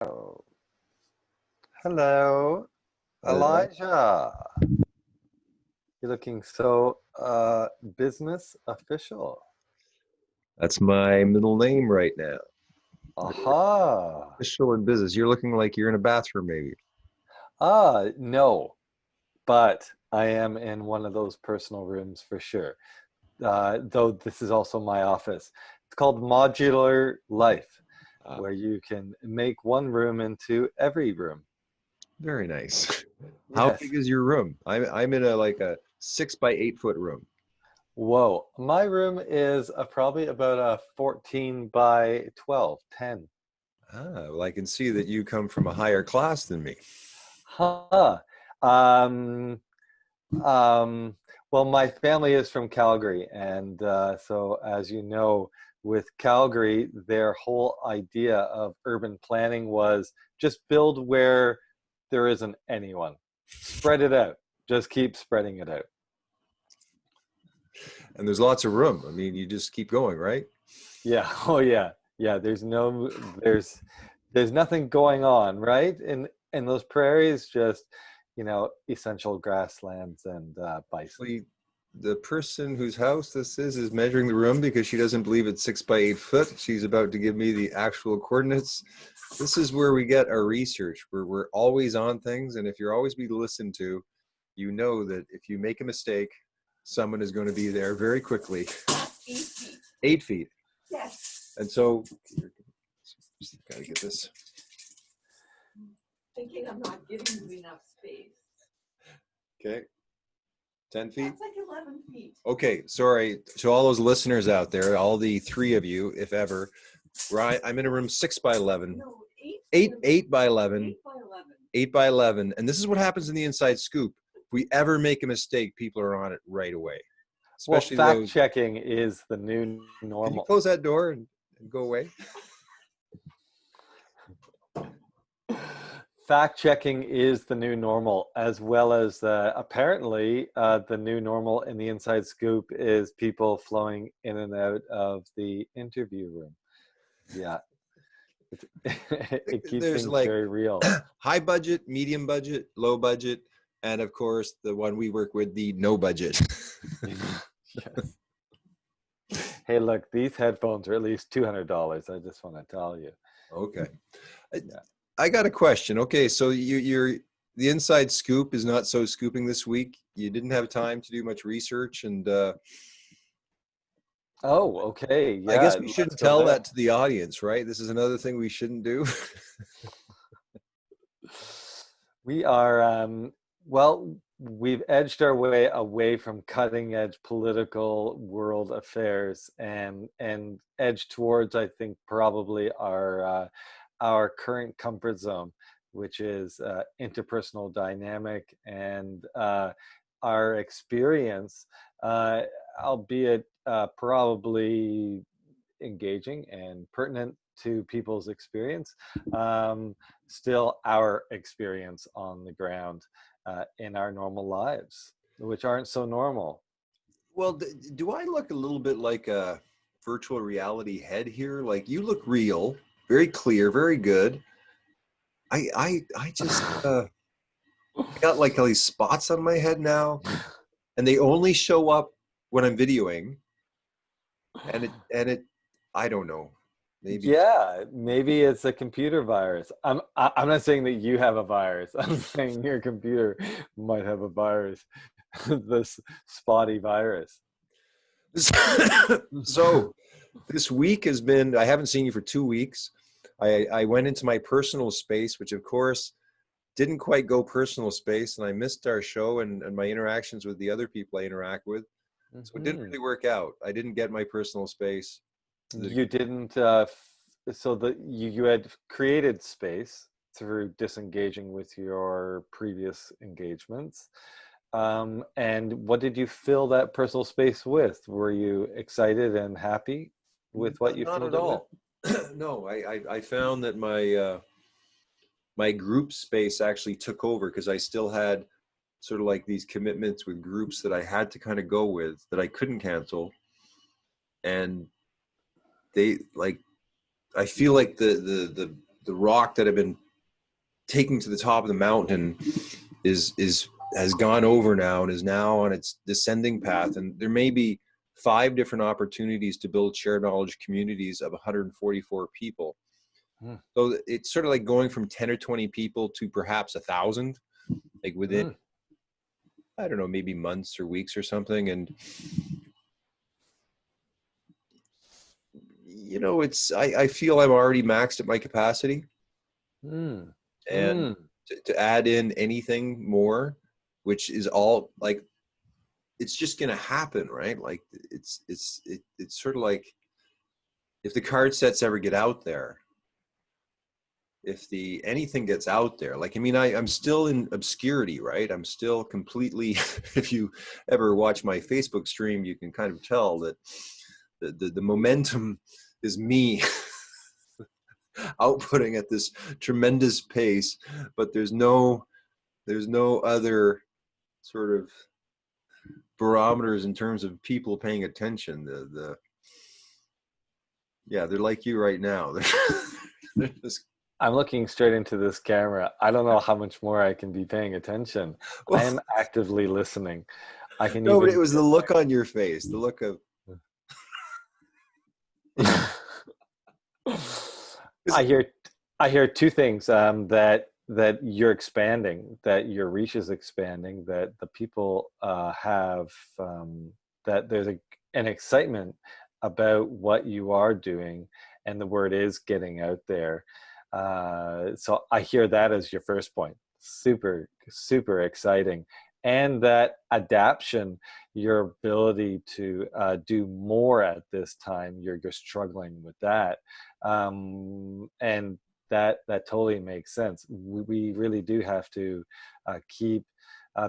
Oh, hello, Hello. Elijah. You're looking so business official. That's my middle name right now. Very Aha. official in business. You're looking like you're in a bathroom, maybe. No, but I am in one of those personal rooms for sure. Though this is also my office. It's called Modular Life, Ah, where you can make one room into every room. very nice. How Yes. big is your room? I'm in a 6 by 8 foot room. Whoa. My room is probably about a 14 by 12, 10. Well, I can see that you come from a higher class than me. Huh. Um, um, well, my family is from Calgary, and so as you know, with Calgary, their whole idea of urban planning was just build where there isn't anyone. Spread it out. Just keep spreading it out. And there's lots of room. I mean, you just keep going, right? Yeah. Oh, yeah. Yeah. There's nothing going on, right? In those prairies, just essential grasslands and bison. Actually, the person whose house this is measuring the room because she doesn't believe it's 6 by 8 foot. She's about to give me the actual coordinates. This is where we get our research, where we're always on things. And if you're always being listened to, you know that if you make a mistake, someone is going to be there very quickly. 8 feet. 8 feet. Yes. And so, just gotta get this. Thinking I'm not giving you enough space. Okay. 10 feet. That's like 11 feet. Okay, sorry to all those listeners out there, all the three of you, if ever. I'm in a room 6 by 11. No, 8 by 11. 8 by 11. 8 by 11. And this is what happens in the inside scoop. If we ever make a mistake, people are on it right away. Well, Especially fact those. checking is the new Can you normal. close that door and go away? Fact checking is the new normal, as well as apparently the new normal in the inside scoop is people flowing in and out of the interview room. Yeah, it keeps There's things like very real. high budget, medium budget, low budget, and of course the one we work with, the no budget. Yes. Hey, look, these headphones are at least $200. I just want to tell you. Okay. I, Yeah. I got a question. Okay, so you're the inside scoop is not so scooping this week. You didn't have time to do much research, and Oh, okay. I Yeah, guess we let's shouldn't go tell there. that to the audience, right? This is another thing we shouldn't do. We are, well, we've edged our way away from cutting edge political world affairs and edged towards, I think, probably our current comfort zone, which is interpersonal dynamic and our experience, uh, albeit probably engaging and pertinent to people's experience, still our experience on the ground in our normal lives, which aren't so normal. Well, do I look a little bit like a virtual reality head here? Like you look real, very clear, very good. I just I got like all these spots on my head now, and they only show up when I'm videoing, and it I don't know. Maybe Yeah, maybe it's a computer virus. I'm not saying that you have a virus. I'm saying your computer might have a virus, this spotty virus. so this week has been, I haven't seen you for 2 weeks. I went into my personal space, which of course didn't quite go personal space, and I missed our show and my interactions with the other people I interact with. So it didn't Hmm. really work out. I didn't get my personal space. You didn't, so that you had created space through disengaging with your previous engagements. And what did you fill that personal space with? Were you excited and happy with what you Not at filled it with? all. No, I found that my group space actually took over because I still had sort of like these commitments with groups that I had to kind of go with that I couldn't cancel. And they like, I feel like the the rock that I've been taking to the top of the mountain has gone over now and is now on its descending path. And there may be 5 different opportunities to build shared knowledge communities of 144 people. So it's sort of like going from 10 or 20 people to perhaps 1,000, like within, I don't know, maybe months or weeks or something. And, you know, I feel I'm already maxed at my capacity. And to add in anything more, which is all like, it's just going to happen, right? Like it's sort of like if the card sets ever get out there, if anything gets out there, like, I mean, I'm still in obscurity, right? I'm still completely, if you ever watch my Facebook stream, you can kind of tell that the momentum is me outputting at this tremendous pace, but there's no other sort of barometers in terms of people paying attention. Yeah, they're like you right now. They're just, I'm looking straight into this camera. I don't know how much more I can be paying attention. well, I am actively listening. I can no, but even it was the look on your face, the look of. I hear 2 things, that you're expanding, that your reach is expanding, that the people have that there's an excitement about what you are doing, and the word is getting out there. So I hear that as your first point. Super, super exciting. And that adaption, your ability to do more at this time, you're struggling with that. And that totally makes sense. We really do have to keep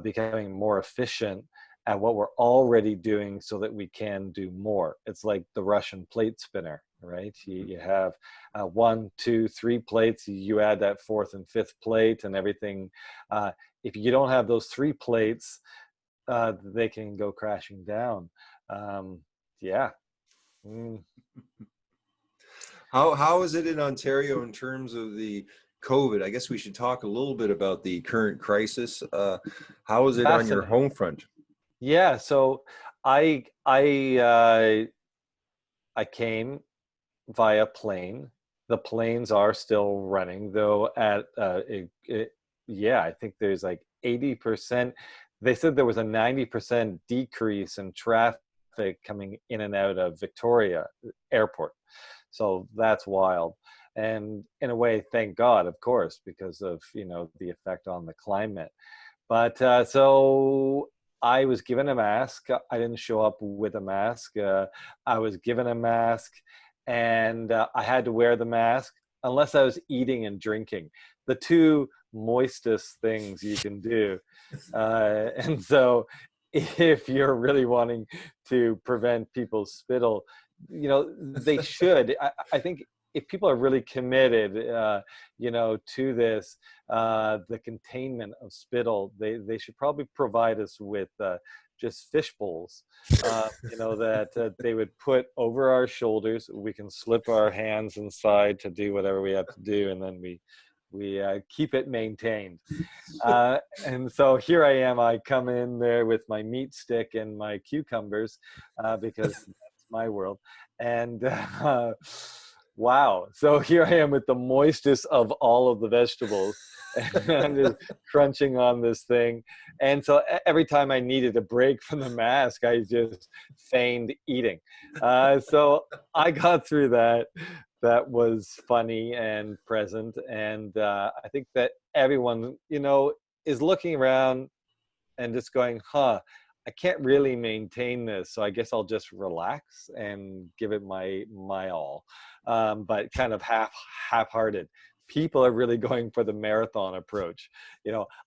becoming more efficient at what we're already doing so that we can do more. It's like the Russian plate spinner, right? You have 1, 2, 3 plates, you add that 4th and 5th plate and everything. If you don't have those 3 plates, they can go crashing down. Yeah. How is it in Ontario in terms of the COVID? I guess we should talk a little bit about the current crisis. How is it on your Fascinating. home front? Yeah, so I came via plane. The planes are still running, though. Yeah, I think there's like 80%. They said there was a 90% decrease in traffic coming in and out of Victoria Airport. So that's wild. And in a way, thank God, of course, because of, the effect on the climate. But so I was given a mask. I didn't show up with a mask. I was given a mask, and I had to wear the mask unless I was eating and drinking, the 2 moistest things you can do. And so if you're really wanting to prevent people's spittle, they should. I think if people are really committed, to this, the containment of spittle, they should probably provide us with just fish bowls, that they would put over our shoulders. We can slip our hands inside to do whatever we have to do, and then we keep it maintained. And so here I am. I come in there with my meat stick and my cucumbers, because that's my world. And wow. So here I am with the moistest of all of the vegetables, and I'm just crunching on this thing. And so every time I needed a break from the mask, I just feigned eating. So I got through that. That was funny and present. And I think that everyone, is looking around and just going, I can't really maintain this, so I guess I'll just relax and give it my all, but kind of half-hearted. People are really going for the marathon approach.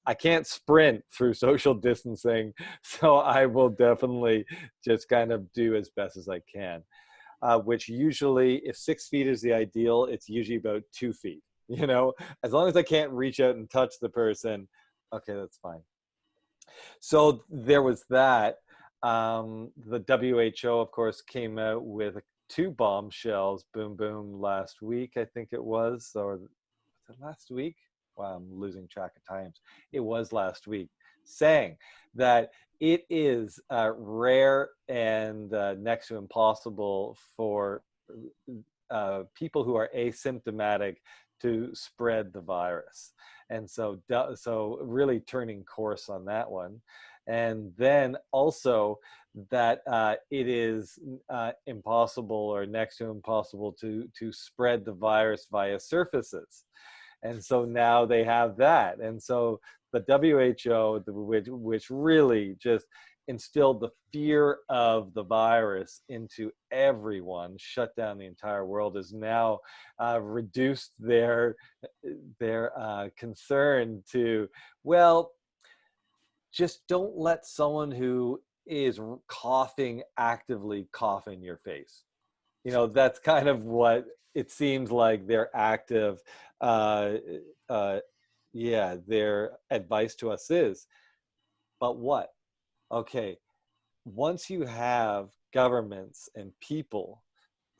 I can't sprint through social distancing, so I will definitely just kind of do as best as I can. Which usually, if 6 feet is the ideal, it's usually about 2 feet. As long as I can't reach out and touch the person, okay, that's fine. So there was that. The WHO, of course, came out with 2 bombshells, boom, boom, last week, I think it was, or was it last week? Wow, I'm losing track of times. It was last week, saying that it is rare and next to impossible for people who are asymptomatic to spread the virus. And so really turning course on that one. And then also that it is impossible or next to impossible to spread the virus via surfaces. And so now they have that. And so the WHO, which really just instilled the fear of the virus into everyone, shut down the entire world, has now reduced their concern to, well, just don't let someone who is coughing actively cough in your face. That's kind of what it seems like their active uh, uh, yeah, their advice to us is. But what? Okay, once you have governments and people,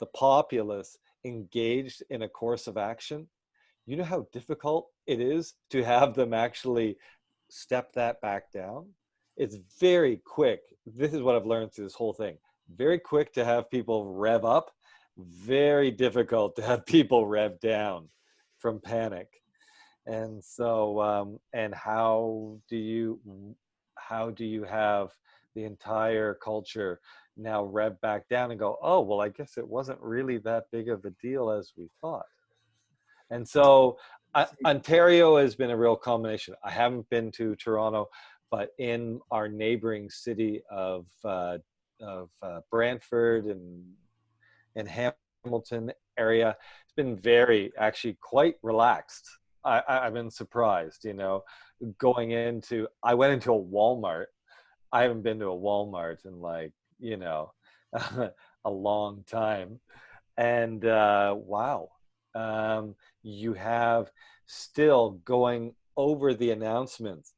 the populace, engaged in a course of action, you know how difficult it is to have them actually step that back down? It's very quick. This is what I've learned through this whole thing. Very quick to have people rev up, very difficult to have people rev down from panic. And so, and how do you have the entire culture now rev back down and go, oh, well, I guess it wasn't really that big of a deal as we thought. And so Ontario has been a real combination. I haven't been to Toronto, but in our neighboring city of Brantford and Hamilton area, it's been actually quite relaxed. I've been surprised, I went into a Walmart. I haven't been to a Walmart in a long time. And wow, you have still going over the announcements,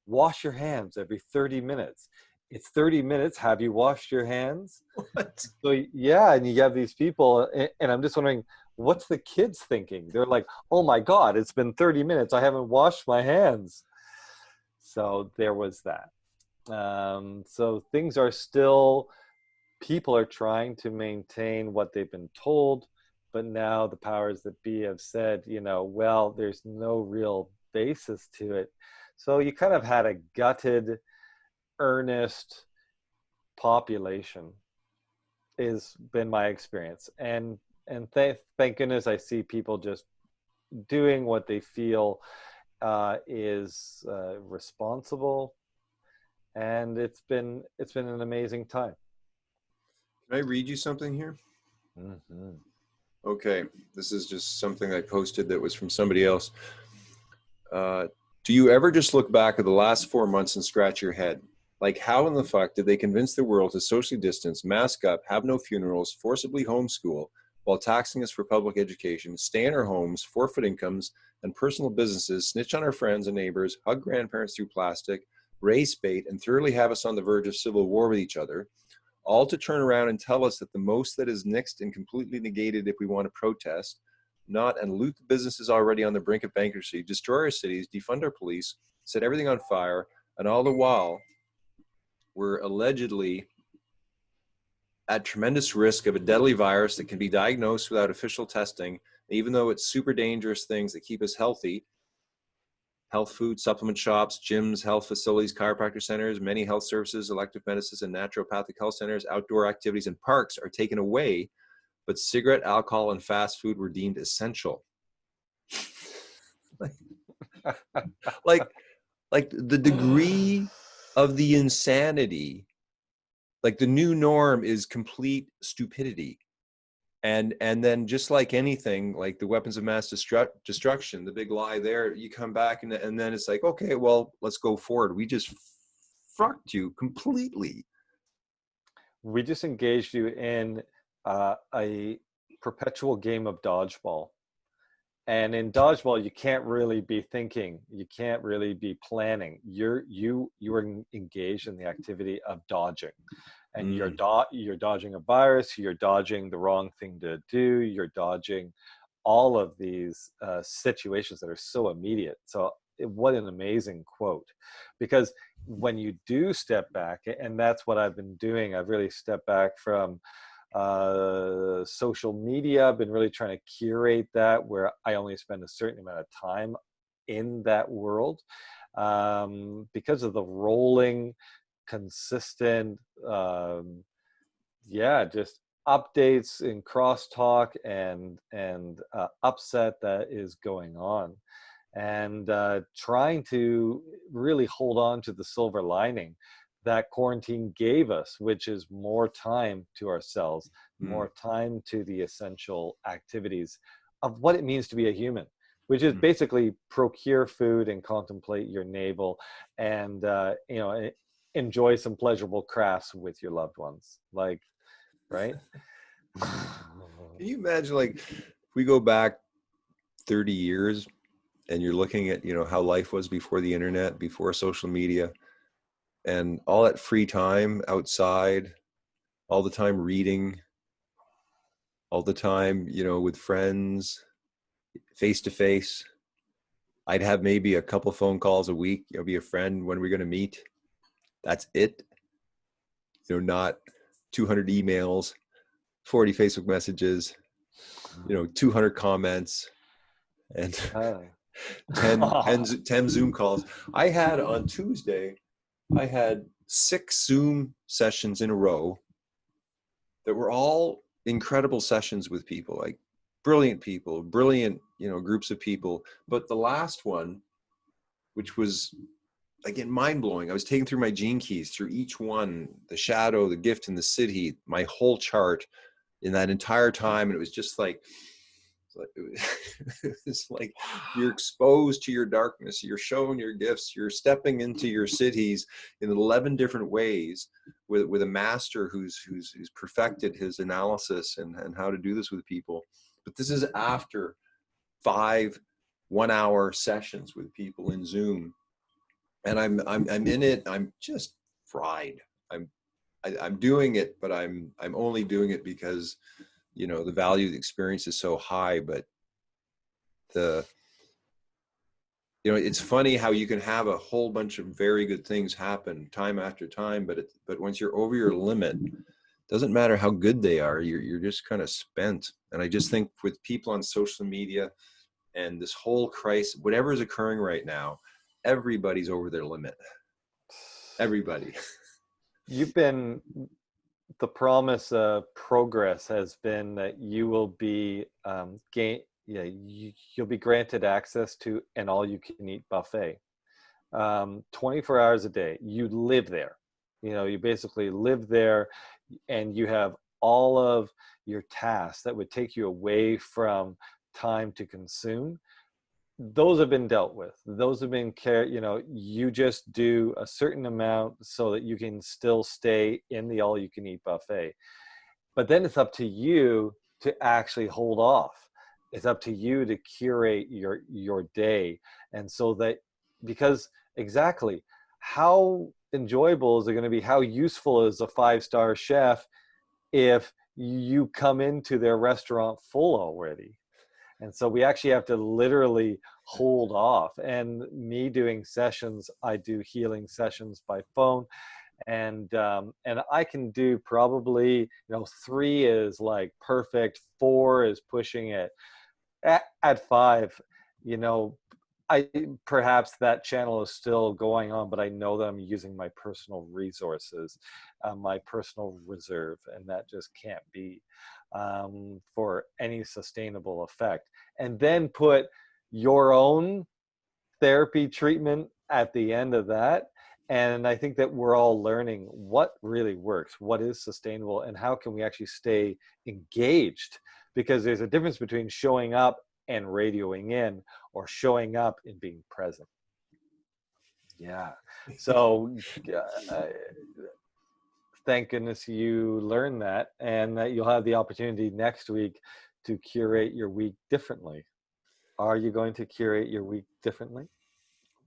wash your hands every 30 minutes. It's 30 minutes. Have you washed your hands? What? So yeah, and you have these people, and I'm just wondering, what's the kids thinking? They're like, oh my God, it's been 30 minutes. I haven't washed my hands. So there was that. So things are still, people are trying to maintain what they've been told, but now the powers that be have said, well, there's no real basis to it. So you kind of had a gutted, earnest population has been my experience. And thank goodness I see people just doing what they feel is responsible, and it's been an amazing time. Can I read you something here? Mm-hmm. Okay, this is just something I posted that was from somebody else. Do you ever just look back at the last 4 months and scratch your head? Like, how in the fuck did they convince the world to socially distance, mask up, have no funerals, forcibly homeschool, while taxing us for public education, stay in our homes, forfeit incomes and personal businesses, snitch on our friends and neighbors, hug grandparents through plastic, race bait, and thoroughly have us on the verge of civil war with each other, all to turn around and tell us that the most that is nixed and completely negated if we want to protest, not and loot the businesses already on the brink of bankruptcy, destroy our cities, defund our police, set everything on fire, and all the while, we're allegedly at tremendous risk of a deadly virus that can be diagnosed without official testing, even though it's super dangerous things that keep us healthy. Health food, supplement shops, gyms, health facilities, chiropractor centers, many health services, elective medicines, and naturopathic health centers, outdoor activities, and parks are taken away, but cigarette, alcohol, and fast food were deemed essential. like the degree of the insanity, like the new norm is complete stupidity. And then just like anything, like the weapons of mass destruction, the big lie there, you come back and then it's like, okay, well, let's go forward. We just fucked you completely. We just engaged you in a perpetual game of dodgeball. And in dodgeball, you can't really be thinking. You can't really be planning. You are engaged in the activity of dodging, and you're dodging a virus. You're dodging the wrong thing to do. You're dodging all of these situations that are so immediate. So what an amazing quote, because when you do step back, and that's what I've been doing, I've really stepped back from social media. I've been really trying to curate that where I only spend a certain amount of time in that world, because of the rolling, consistent, just updates and crosstalk and upset that is going on, and trying to really hold on to the silver lining that quarantine gave us, which is more time to ourselves, more time to the essential activities of what it means to be a human, which is basically procure food and contemplate your navel, and enjoy some pleasurable crafts with your loved ones, like, right? Can you imagine, like, if we go back 30 years and you're looking at, how life was before the internet, before social media, and all that free time outside, all the time reading, all the time, with friends, face to face. I'd have maybe a couple phone calls a week. Be a friend. When we're going to meet. That's it. Not 200 emails, 40 Facebook messages, 200 comments, and uh, 10 Zoom calls. I had on Tuesday, I had 6 Zoom sessions in a row that were all incredible sessions with people, like brilliant people, brilliant, groups of people. But the last one, which was, again, mind-blowing. I was taking through my gene keys, through each one, the shadow, the gift, and the city, my whole chart in that entire time. And it was just like, it's like you're exposed to your darkness, you're shown your gifts, you're stepping into your cities in 11 different ways with a master who's perfected his analysis and how to do this with people. But this is after 5 1-hour sessions with people in Zoom, and I'm in it. I'm just fried. I'm doing it, but I'm only doing it because the value of the experience is so high. But it's funny how you can have a whole bunch of very good things happen time after time, but once you're over your limit, doesn't matter how good they are, you're just kind of spent. And I just think with people on social media and this whole crisis, whatever is occurring right now, everybody's over their limit. Everybody. You've been, the promise of progress has been that you will be you'll be granted access to an all-you-can-eat buffet, 24 hours a day. You live there, you basically live there, and you have all of your tasks that would take you away from time to consume. Those have been dealt with. Those have been you just do a certain amount so that you can still stay in the all-you-can-eat buffet. But then it's up to you to actually hold off. It's up to you to curate your day. And so that, because exactly, how enjoyable is it going to be? How useful is a 5-star chef if you come into their restaurant full already? And so we actually have to literally hold off. And me doing sessions, I do healing sessions by phone, and I can do probably 3 is like perfect, 4 is pushing it. At 5, I perhaps that channel is still going on, but I know that I'm using my personal resources, my personal reserve, and that just can't be for any sustainable effect. And then put your own therapy treatment at the end of that. And I think that we're all learning what really works, what is sustainable, and how can we actually stay engaged, because there's a difference between showing up and radioing in, or showing up and being present. Yeah. So thank goodness you learned that, and that you'll have the opportunity next week to curate your week differently. Are you going to curate your week differently?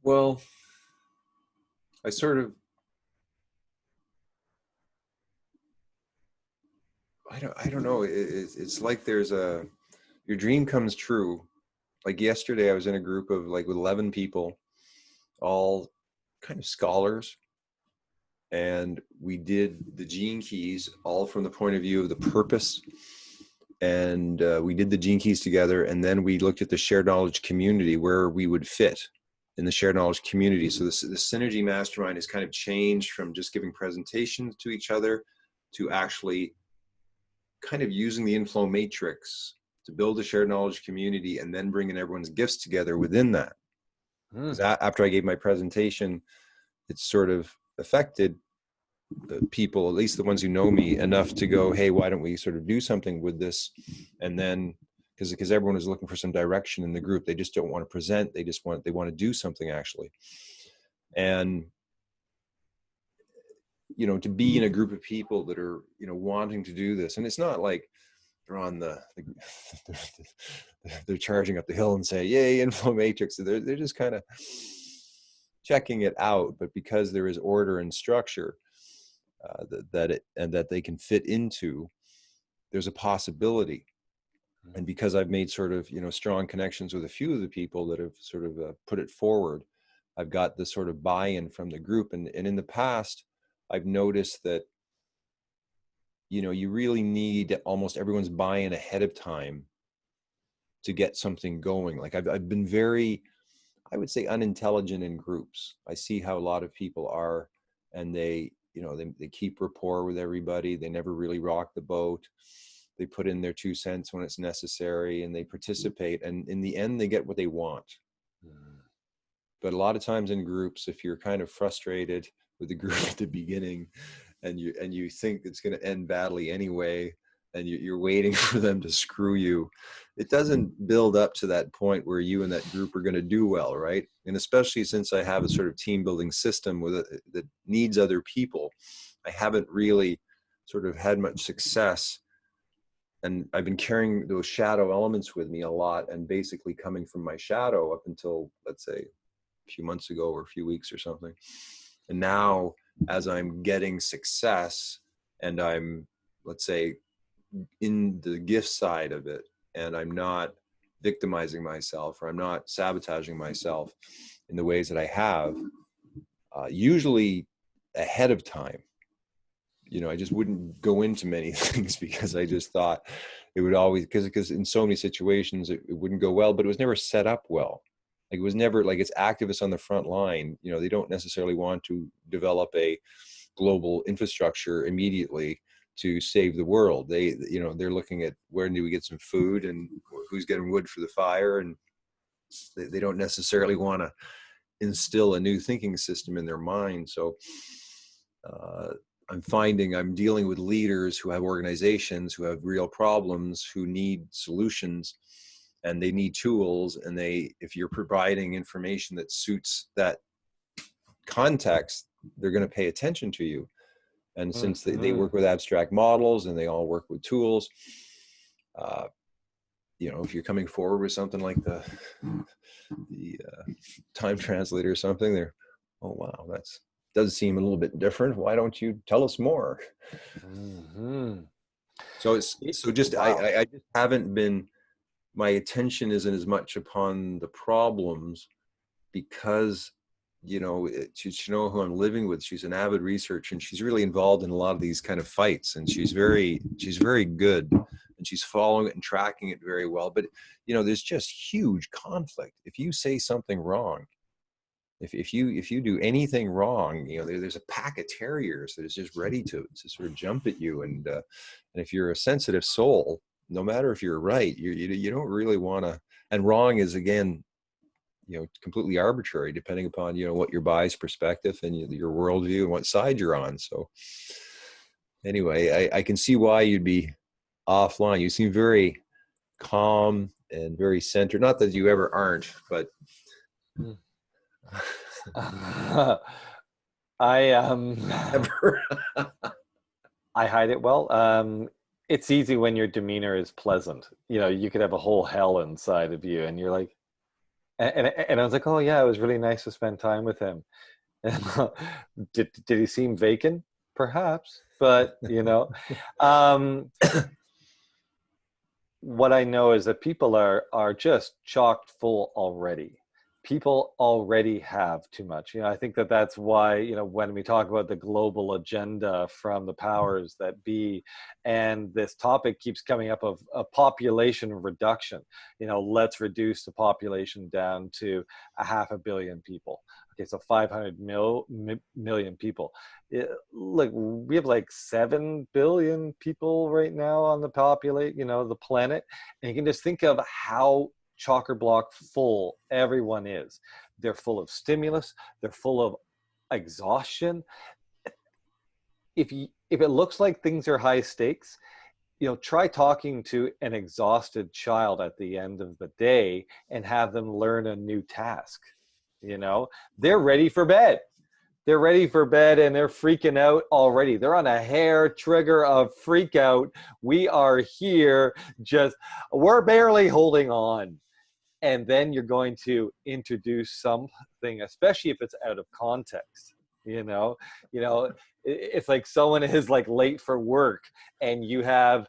Well, I don't know. It's like there's a, your dream comes true. Like yesterday, I was in a group of like with 11 people, all kind of scholars, and we did the gene keys all from the point of view of the purpose. And we did the gene keys together, and then we looked at the shared knowledge community, where we would fit in the shared knowledge community. So the synergy mastermind has kind of changed from just giving presentations to each other to actually kind of using the inflow matrix to build a shared knowledge community, and then bringing everyone's gifts together within that. Because after I gave my presentation, it sort of affected the people, at least the ones who know me, enough to go, hey, why don't we sort of do something with this? And then because everyone is looking for some direction in the group, they just don't want to present, they want to do something actually. And to be in a group of people that are wanting to do this, and it's not like they're on they're charging up the hill and say, yay, inflow matrix. They're just kind of checking it out, but because there is order and structure that they can fit into, there's a possibility. And because I've made sort of strong connections with a few of the people that have sort of put it forward, I've got this sort of buy-in from the group. And in the past, I've noticed that you really need almost everyone's buy-in ahead of time to get something going. Like I've been very, I would say, unintelligent in groups. I see how a lot of people are, and they keep rapport with everybody. They never really rock the boat. They put in their 2 cents when it's necessary, and they participate. And in the end, they get what they want. But a lot of times in groups, if you're kind of frustrated with the group at the beginning, and you think it's going to end badly anyway, and you're waiting for them to screw you, it doesn't build up to that point where you and that group are going to do well, right? And especially since I have a sort of team building system that needs other people, I haven't really sort of had much success. And I've been carrying those shadow elements with me a lot, and basically coming from my shadow up until, let's say, a few months ago or a few weeks or something. And now, as I'm getting success, and I'm, let's say, in the gift side of it, and I'm not victimizing myself, or I'm not sabotaging myself in the ways that I have, usually ahead of time. I just wouldn't go into many things because I just thought it would always, because in so many situations it wouldn't go well, but it was never set up well. Like it was never like, it's activists on the front line. They don't necessarily want to develop a global infrastructure immediately to save the world. They're looking at where do we get some food and who's getting wood for the fire. And they don't necessarily want to instill a new thinking system in their mind. So I'm finding I'm dealing with leaders who have organizations, who have real problems, who need solutions, and they need tools. And if you're providing information that suits that context, they're going to pay attention to you. And since they work with abstract models, and they all work with tools, if you're coming forward with something like the time translator or something, they're, oh wow, that's does seem a little bit different. Why don't you tell us more? So wow. I just haven't been, my attention isn't as much upon the problems, because you know who I'm living with, she's an avid researcher, and she's really involved in a lot of these kind of fights, and she's very good, and she's following it and tracking it very well. But there's just huge conflict. If you say something wrong, if you do anything wrong, there's a pack of terriers that is just ready to sort of jump at you. And if you're a sensitive soul, no matter if you're right, you don't really want to. And wrong is, again, completely arbitrary, depending upon what your biased perspective and your worldview and what side you're on. So anyway, I can see why you'd be offline. You seem very calm and very centered. Not that you ever aren't, but I I hide it well. It's easy when your demeanor is pleasant. You could have a whole hell inside of you, and you're like, and I was like, oh yeah, it was really nice to spend time with him. did he seem vacant? Perhaps, but what I know is that people are just chocked full already. People already have too much. I think that that's why, when we talk about the global agenda from the powers that be, and this topic keeps coming up of a population reduction. Let's reduce the population down to a 500 million people. Okay, so 500 million people. Look, we have like 7 billion people right now on the the planet. And you can just think of how chock-a-block full everyone is. They're full of stimulus. They're full of exhaustion. If it looks like things are high stakes, try talking to an exhausted child at the end of the day and have them learn a new task. They're ready for bed. They're ready for bed and they're freaking out already. They're on a hair trigger of freak out. We are here, we're barely holding on. And then you're going to introduce something, especially if it's out of context. you know it's like someone is like late for work, and you have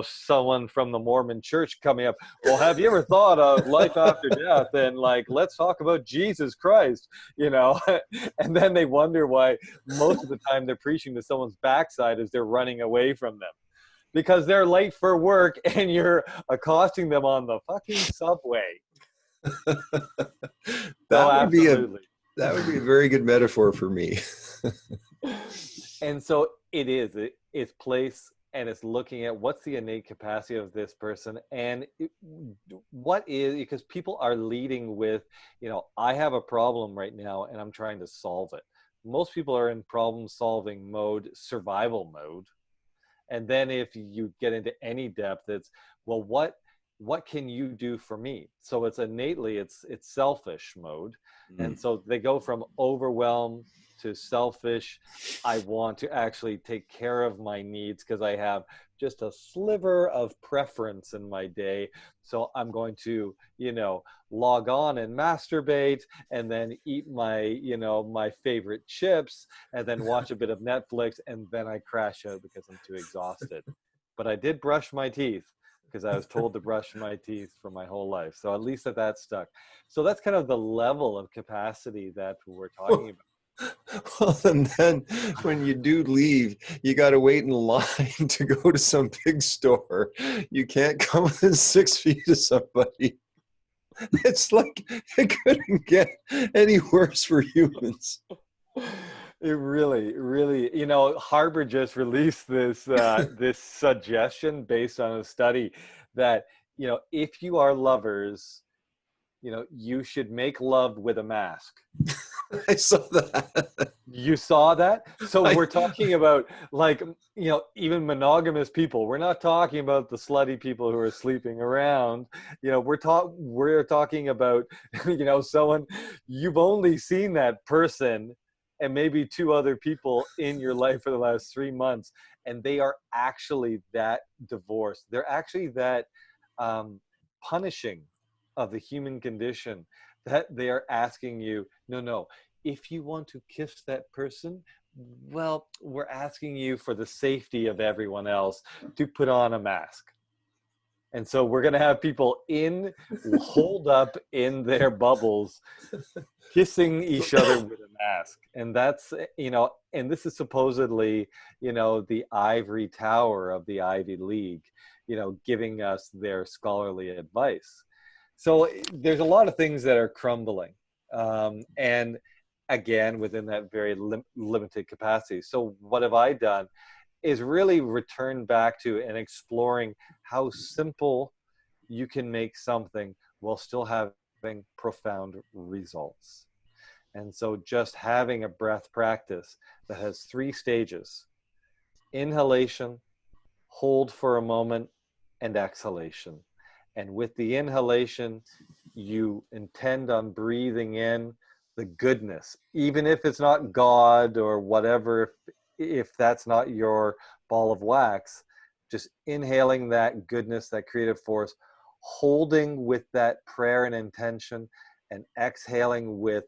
someone from the Mormon church coming up. Well, have you ever thought of life after death? And like, let's talk about Jesus Christ. And then they wonder why most of the time they're preaching to someone's backside as they're running away from them, because they're late for work and you're accosting them on the fucking subway. So That would be absolutely. that would be a very good metaphor for me. And so it's place, and it's looking at what's the innate capacity of this person, and what is, because people are leading with, I have a problem right now and I'm trying to solve it. Most people are in problem solving mode, survival mode. And then if you get into any depth, it's, well, what can you do for me? So it's innately, it's selfish mode. And so they go from overwhelmed to selfish. I want to actually take care of my needs because I have just a sliver of preference in my day. So I'm going to, log on and masturbate, and then eat my, my favorite chips, and then watch a bit of Netflix, and then I crash out because I'm too exhausted. But I did brush my teeth, because I was told to brush my teeth for my whole life. So at least that stuck. So that's kind of the level of capacity that we're talking about. Well, and then when you do leave, you got to wait in line to go to some big store. You can't come within 6 feet of somebody. It's like it couldn't get any worse for humans. It really, Harvard just released this this suggestion based on a study that, if you are lovers, you should make love with a mask. I saw that. You saw that? So I, we're talking about, like, even monogamous people. We're not talking about the slutty people who are sleeping around. We're talking about, someone, you've only seen that person and maybe 2 other people in your life for the last 3 months, and they are actually that divorced. They're actually that punishing of the human condition, that they are asking you, no, if you want to kiss that person, well, we're asking you for the safety of everyone else to put on a mask. And so we're going to have people holed up in their bubbles, kissing each other with a mask. And that's, and this is supposedly, the ivory tower of the Ivy League, giving us their scholarly advice. So there's a lot of things that are crumbling. And again, within that very limited capacity. So what have I done is really return back to and exploring how simple you can make something while still having profound results. And so just having a breath practice that has 3 stages: inhalation, hold for a moment, and exhalation. And with the inhalation, you intend on breathing in the goodness, even if it's not God or whatever, if that's not your ball of wax, just inhaling that goodness, that creative force, holding with that prayer and intention, and exhaling with,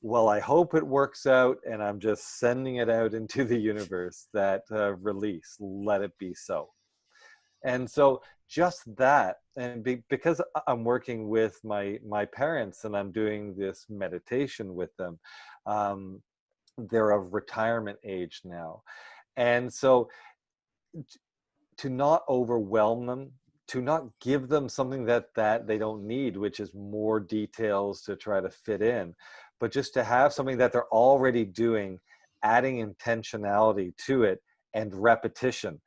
well, I hope it works out, and I'm just sending it out into the universe, that release, let it be so. And so just that, and because I'm working with my parents and I'm doing this meditation with them, um, they're of retirement age now. And so to not overwhelm them, to not give them something that they don't need, which is more details to try to fit in, but just to have something that they're already doing, adding intentionality to it and repetition.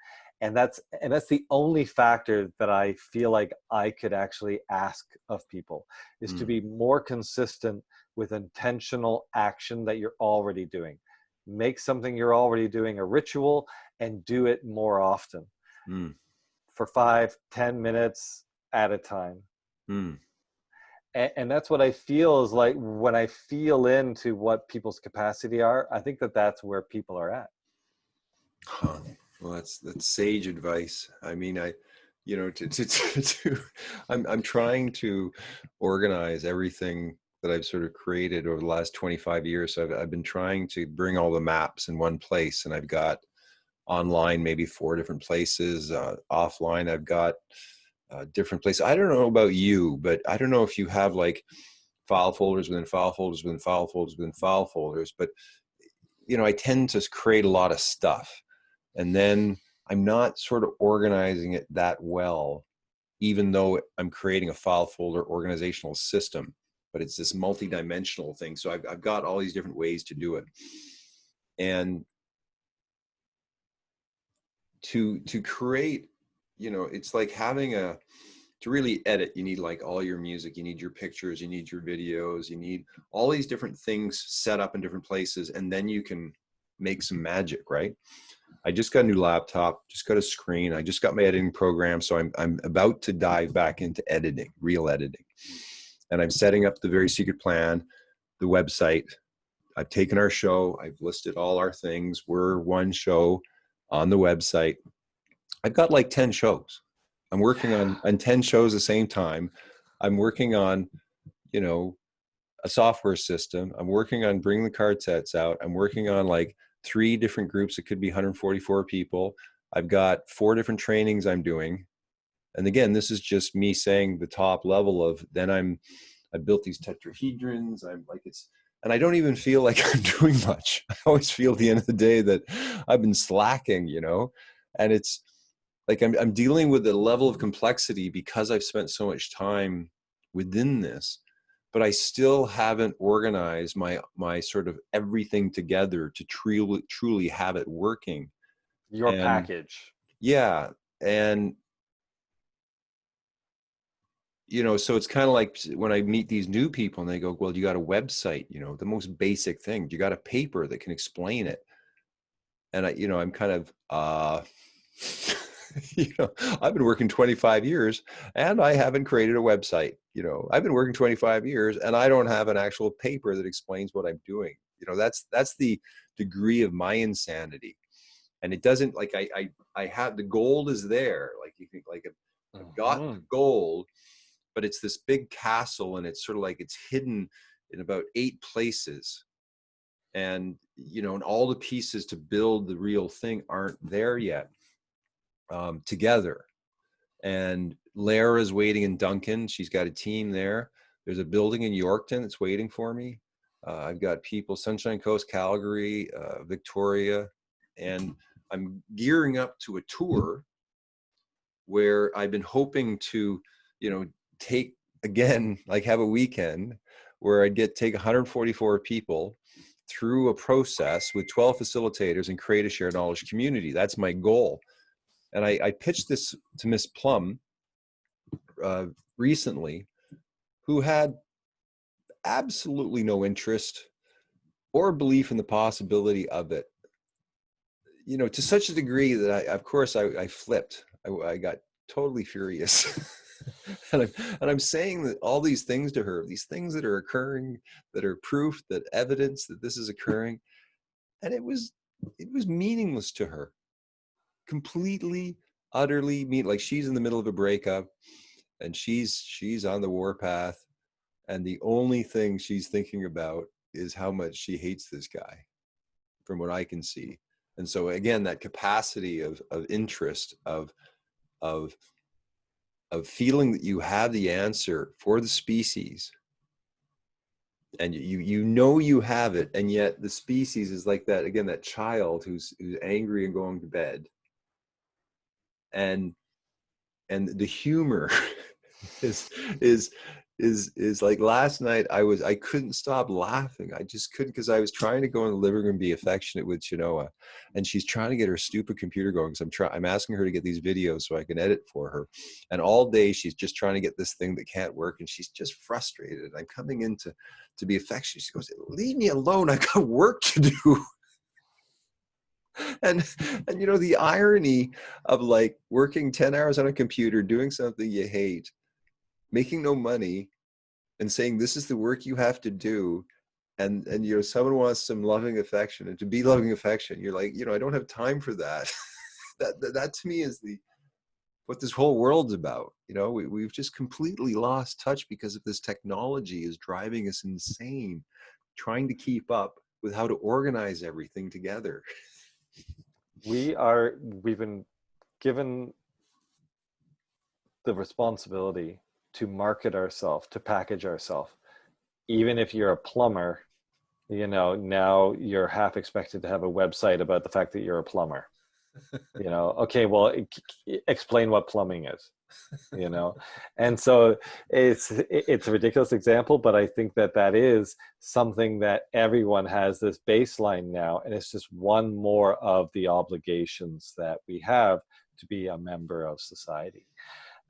And that's the only factor that I feel like I could actually ask of people, is to Mm, be more consistent with intentional action that you're already doing. Make something you're already doing a ritual and do it more often mm, for 5-10 minutes at a time. mm. And that's what I feel is like when I feel into what people's capacity are. I think that's where people are at. Huh. Well, that's sage advice. I mean, I'm trying to organize everything that I've sort of created over the last 25 years. So I've been trying to bring all the maps in one place, and I've got online maybe 4 different places. Offline, I've got different places. I don't know about you, but I don't know if you have like file folders within file folders within file folders within file folders, but I tend to create a lot of stuff, and then I'm not sort of organizing it that well, even though I'm creating a file folder organizational system, but it's this multi-dimensional thing. So I've got all these different ways to do it. And to create, it's like having to really edit, you need like all your music, you need your pictures, you need your videos, you need all these different things set up in different places, and then you can make some magic, right? I just got a new laptop, just got a screen. I just got my editing program. So I'm about to dive back into editing, real editing. And I'm setting up the Very Secret Plan, the website. I've taken our show. I've listed all our things. We're one show on the website. I've got like 10 shows. I'm working on 10 shows at the same time. I'm working on, you know, a software system. I'm working on bringing the card sets out. I'm working on like 3 different groups. It could be 144 people. I've got 4 different trainings I'm doing. And again, this is just me saying the top level of, then I built these tetrahedrons. I'm like, and I don't even feel like I'm doing much. I always feel at the end of the day that I've been slacking, and it's like, I'm dealing with a level of complexity because I've spent so much time within this, but I still haven't organized my sort of everything together to truly have it working. Your And package. yeah, and so it's kind of like when I meet these new people and they go, well, you got a website, the most basic thing, you got a paper that can explain it. And I'm kind of, I've been working 25 years and I haven't created a website. I've been working 25 years and I don't have an actual paper that explains what I'm doing. That's the degree of my insanity. And it doesn't, like, I have, the gold is there. Like, you think, like, I've got the Mhm. gold, but it's this big castle and it's sort of like it's hidden in about 8 places. And, and all the pieces to build the real thing aren't there yet, together. And Lara's waiting in Duncan. She's got a team there. There's a building in Yorkton that's waiting for me. I've got people, Sunshine Coast, Calgary, Victoria, and I'm gearing up to a tour where I've been hoping to, take, again, like, have a weekend where I'd take 144 people through a process with 12 facilitators and create a shared knowledge community. That's my goal. And I pitched this to Miss Plum recently, who had absolutely no interest or belief in the possibility of it, to such a degree that of course I flipped. I got totally furious. and I'm saying that all these things to her, these things that are occurring, that are proof, that evidence that this is occurring, and it was meaningless to her, completely, utterly like she's in the middle of a breakup and she's on the warpath, and the only thing she's thinking about is how much she hates this guy, from what I can see. And so again, that capacity of interest, of of feeling that you have the answer for the species, and you know you have it, and yet the species is like that, again, that child who's angry and going to bed, and the humor is like last night I couldn't stop laughing. I just couldn't, because I was trying to go in the living room and be affectionate with Chinoa, and she's trying to get her stupid computer going, because I'm asking her to get these videos so I can edit for her, and all day she's just trying to get this thing that can't work, and she's just frustrated. I'm coming in to be affectionate. She goes, leave me alone, I got work to do. And you know, the irony of like working 10 hours on a computer doing something you hate, making no money, and saying this is the work you have to do, and you know, someone wants some loving affection, and to be loving affection, you're like, you know, I don't have time for that. that to me is what this whole world's about. You know, we've just completely lost touch because of this technology is driving us insane, trying to keep up with how to organize everything together. We've been given the responsibility to market ourselves, to package ourselves. Even if you're a plumber, you know, now you're half expected to have a website about the fact that you're a plumber. You know, okay, well, explain what plumbing is, you know. And so it's a ridiculous example, but I think that is something that everyone has this baseline now, and it's just one more of the obligations that we have to be a member of society.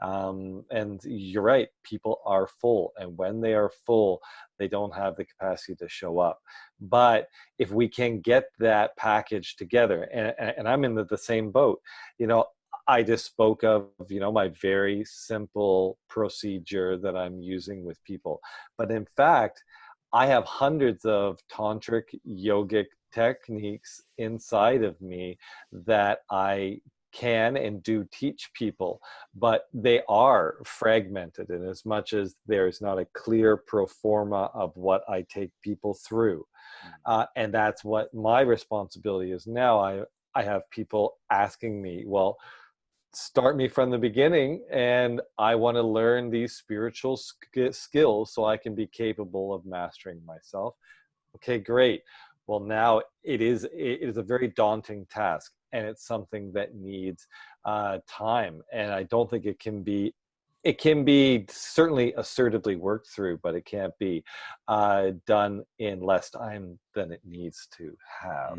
And you're right, people are full, and when they are full, they don't have the capacity to show up. But if we can get that package together, and I'm in the same boat, you know, I just spoke of, you know, my very simple procedure that I'm using with people. But in fact, I have hundreds of tantric yogic techniques inside of me that I can and do teach people, but they are fragmented in as much as there's not a clear pro forma of what I take people through. And that's what my responsibility is now. I have people asking me, well, start me from the beginning, and I want to learn these spiritual skills so I can be capable of mastering myself. Okay, great. Well, now it is a very daunting task, and it's something that needs time. And I don't think it can be certainly assertively worked through, but it can't be done in less time than it needs to have.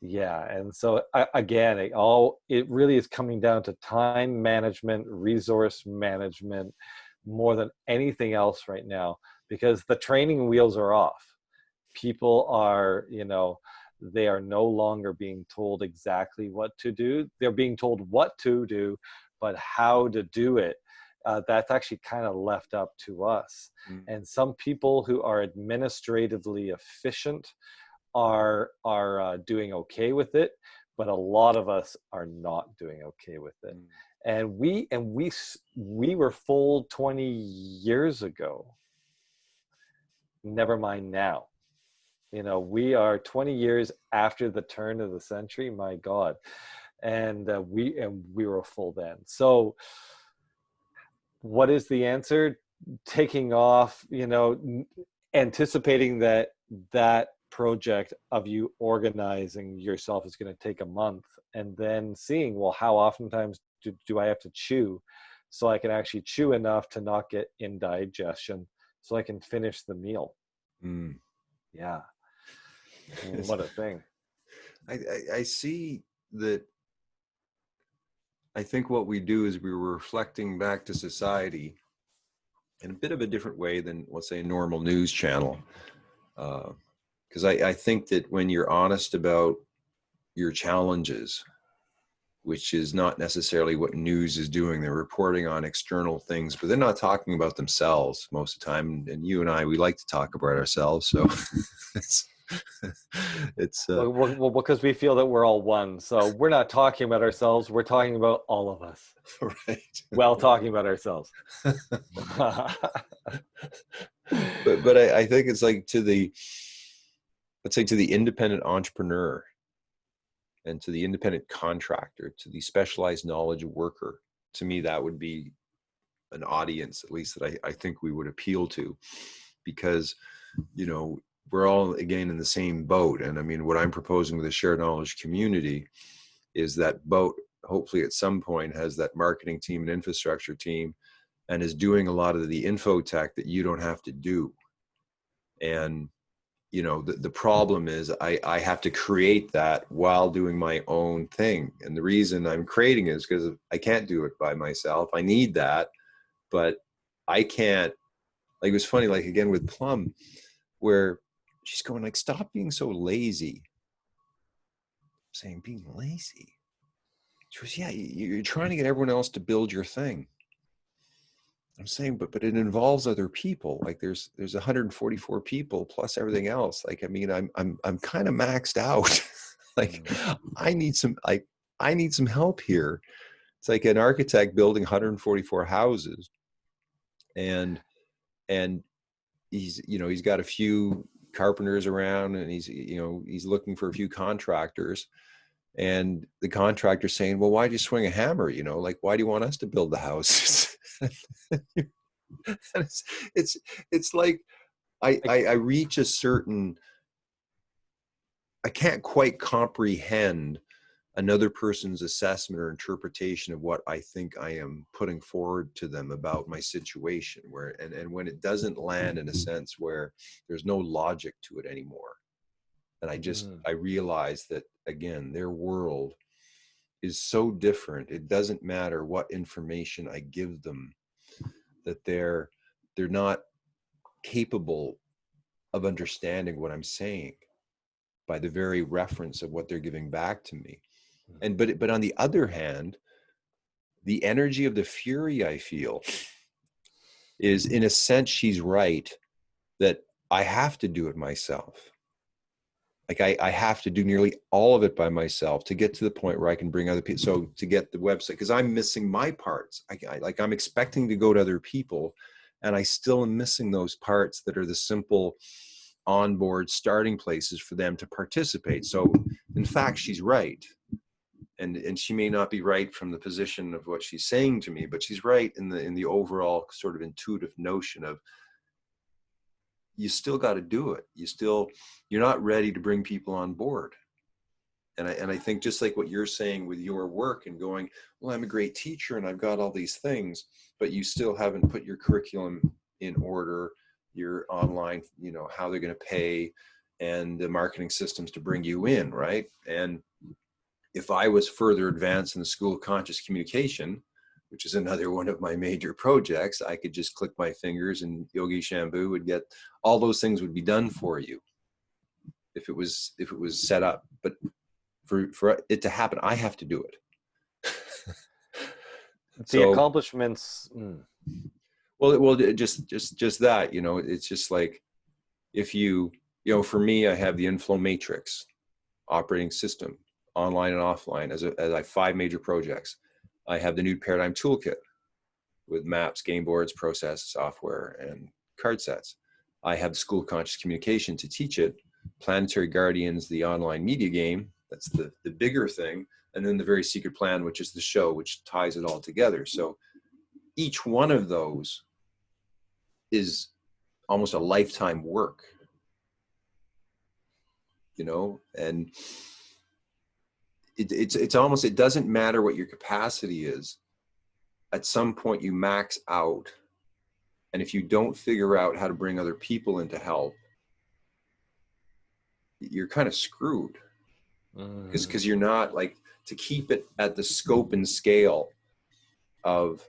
Yeah, and so again, it really is coming down to time management, resource management, more than anything else right now, because the training wheels are off. People are, you know, they are no longer being told exactly what to do. They're being told what to do, but how to do it, that's actually kind of left up to us. And some people who are administratively efficient are doing okay with it, but a lot of us are not doing okay with it. And we were full 20 years ago. Never mind now. You know, we are 20 years after the turn of the century. My God, and we were full then. So, what is the answer? Taking off. You know, anticipating that project of you organizing yourself is going to take a month, and then seeing, well, how oftentimes do I have to chew, so I can actually chew enough to not get indigestion, so I can finish the meal. Yeah. What a thing. I see that. I think what we do is we're reflecting back to society in a bit of a different way than, let's say, a normal news channel. Because I think that when you're honest about your challenges, which is not necessarily what news is doing, they're reporting on external things, but they're not talking about themselves most of the time. And you and I, we like to talk about ourselves. So it's well, because we feel that we're all one. So we're not talking about ourselves. We're talking about all of us. right. Well, talking about ourselves. but I think it's like let's say to the independent entrepreneur and to the independent contractor, to the specialized knowledge worker, to me, that would be an audience, at least that I think we would appeal to, because, you know, we're all again in the same boat. And I mean, what I'm proposing with the shared knowledge community is that boat hopefully at some point has that marketing team and infrastructure team and is doing a lot of the info tech that you don't have to do. And, you know, the problem is I have to create that while doing my own thing. And the reason I'm creating it is because I can't do it by myself. I need that, but I can't. Like, it was funny, like again with Plum, where she's going like, stop being so lazy. I'm saying, being lazy? She goes, yeah, you're trying to get everyone else to build your thing. I'm saying, but it involves other people. Like there's 144 people plus everything else. Like, I mean, I'm kind of maxed out. Like I need some help here. It's like an architect building 144 houses, and he's, you know, he's got a few carpenters around, and he's looking for a few contractors, and the contractor's saying, well, why'd you swing a hammer? You know, like, why do you want us to build the house? it's like I reach a certain, I can't quite comprehend another person's assessment or interpretation of what I think I am putting forward to them about my situation, where and when it doesn't land in a sense where there's no logic to it anymore. And I realize that, again, their world is so different. It doesn't matter what information I give them, that they're not capable of understanding what I'm saying by the very reference of what they're giving back to me. And but on the other hand, the energy of the fury I feel is, in a sense, she's right, that I have to do it myself. Like I have to do nearly all of it by myself to get to the point where I can bring other people. So to get the website, because I'm missing my parts. I'm expecting to go to other people, and I still am missing those parts that are the simple onboard starting places for them to participate. So in fact, she's right. And she may not be right from the position of what she's saying to me, but she's right in the overall sort of intuitive notion of, you still got to do it. You're not ready to bring people on board. And I think, just like what you're saying with your work and going, well, I'm a great teacher and I've got all these things, but you still haven't put your curriculum in order, your online, you know, how they're going to pay, and the marketing systems to bring you in, right? And if I was further advanced in the School of Conscious Communication, which is another one of my major projects, I could just click my fingers and Yogi Shambu would get, all those things would be done for you if it was set up. But for it to happen, I have to do it. The accomplishments. Well, just that, you know, it's just like, if you know, for me, I have the Inflow Matrix operating system, online and offline, as I have 5 major projects. I have the New Paradigm Toolkit with maps, game boards, process, software, and card sets. I have the School of Conscious Communication to teach it, Planetary Guardians, the online media game, that's the bigger thing, and then the Very Secret Plan, which is the show, which ties it all together. So each one of those is almost a lifetime work, you know, and it's almost, it doesn't matter what your capacity is. At some point you max out, and if you don't figure out how to bring other people in to help, you're kind of screwed, because you're not, like, to keep it at the scope and scale of,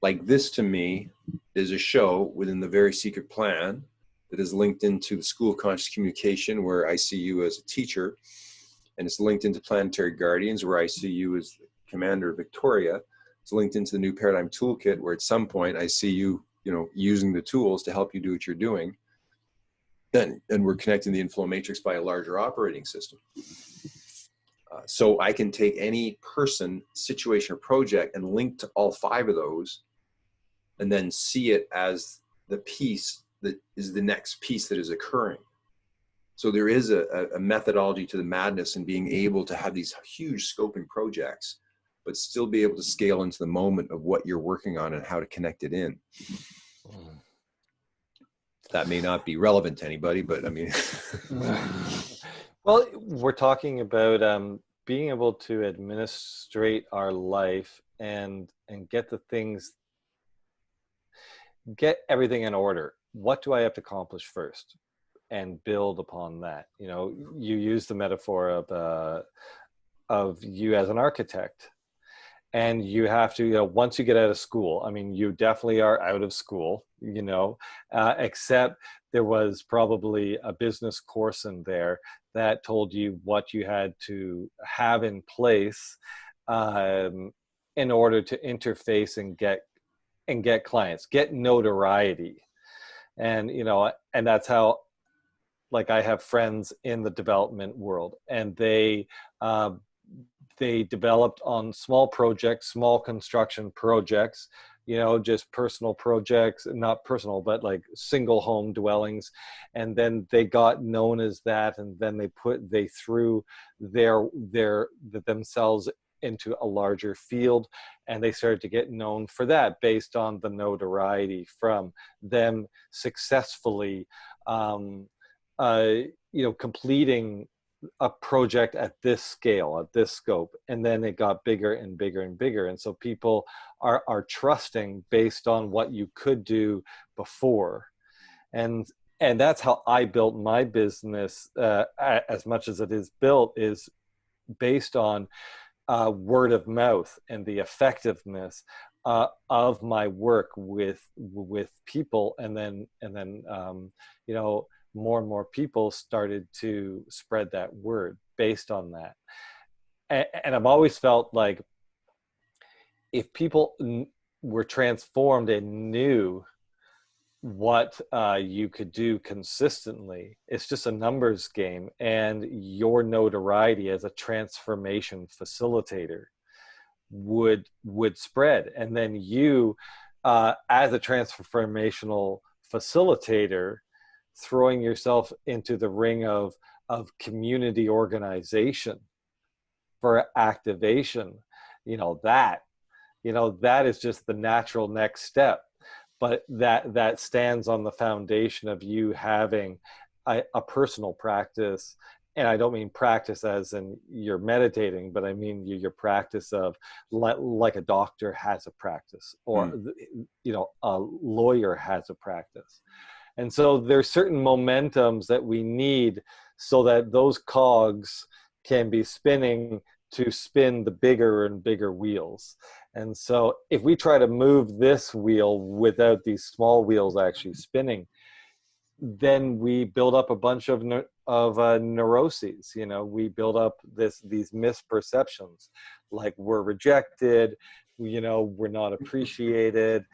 like, this to me is a show within the Very Secret Plan that is linked into the School of Conscious Communication, where I see you as a teacher, and it's linked into Planetary Guardians, where I see you as the Commander Victoria. It's linked into the New Paradigm Toolkit, where at some point I see you, you know, using the tools to help you do what you're doing. And we're connecting the Inflow Matrix by a larger operating system. So I can take any person, situation, or project and link to all 5 of those, and then see it as the piece that is the next piece that is occurring. So there is a methodology to the madness in being able to have these huge scoping projects, but still be able to scale into the moment of what you're working on and how to connect it in. That may not be relevant to anybody, but I mean. Well, we're talking about being able to administrate our life and get the things, get everything in order. What do I have to accomplish first, and build upon that? You know, you use the metaphor of you as an architect, and you have to, you know, once you get out of school, I mean, you definitely are out of school, you know, except there was probably a business course in there that told you what you had to have in place in order to interface and get clients, get notoriety. And, you know, and that's how, like, I have friends in the development world, and they developed on small projects, small construction projects, you know, just personal projects, not personal, but like single home dwellings. And then they got known as that. And then they threw themselves into a larger field, and they started to get known for that based on the notoriety from them successfully, you know, completing a project at this scale, at this scope. And then it got bigger and bigger and bigger. And so people are trusting based on what you could do before. And that's how I built my business, as much as it is built, is based on word of mouth and the effectiveness of my work with people. And then you know, more and more people started to spread that word based on that. And I've always felt like if people were transformed and knew what you could do consistently, it's just a numbers game, and your notoriety as a transformation facilitator would spread. And then you, as a transformational facilitator, throwing yourself into the ring of community organization for activation, you know, that is just the natural next step. But that stands on the foundation of you having a personal practice. And I don't mean practice as in you're meditating, but I mean your practice of like a doctor has a practice, or you know, a lawyer has a practice. And so there's certain momentums that we need so that those cogs can be spinning to spin the bigger and bigger wheels. And so if we try to move this wheel without these small wheels actually spinning, then we build up a bunch of neuroses. You know, we build up these misperceptions, like we're rejected, you know, we're not appreciated,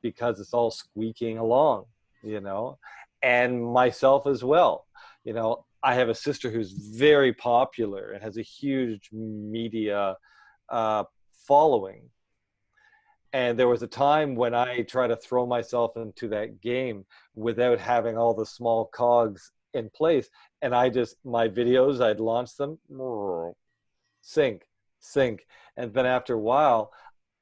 because it's all squeaking along, you know, and myself as well. You know, I have a sister who's very popular and has a huge media following. And there was a time when I tried to throw myself into that game without having all the small cogs in place. And my videos, I'd launch them, sync. And then after a while,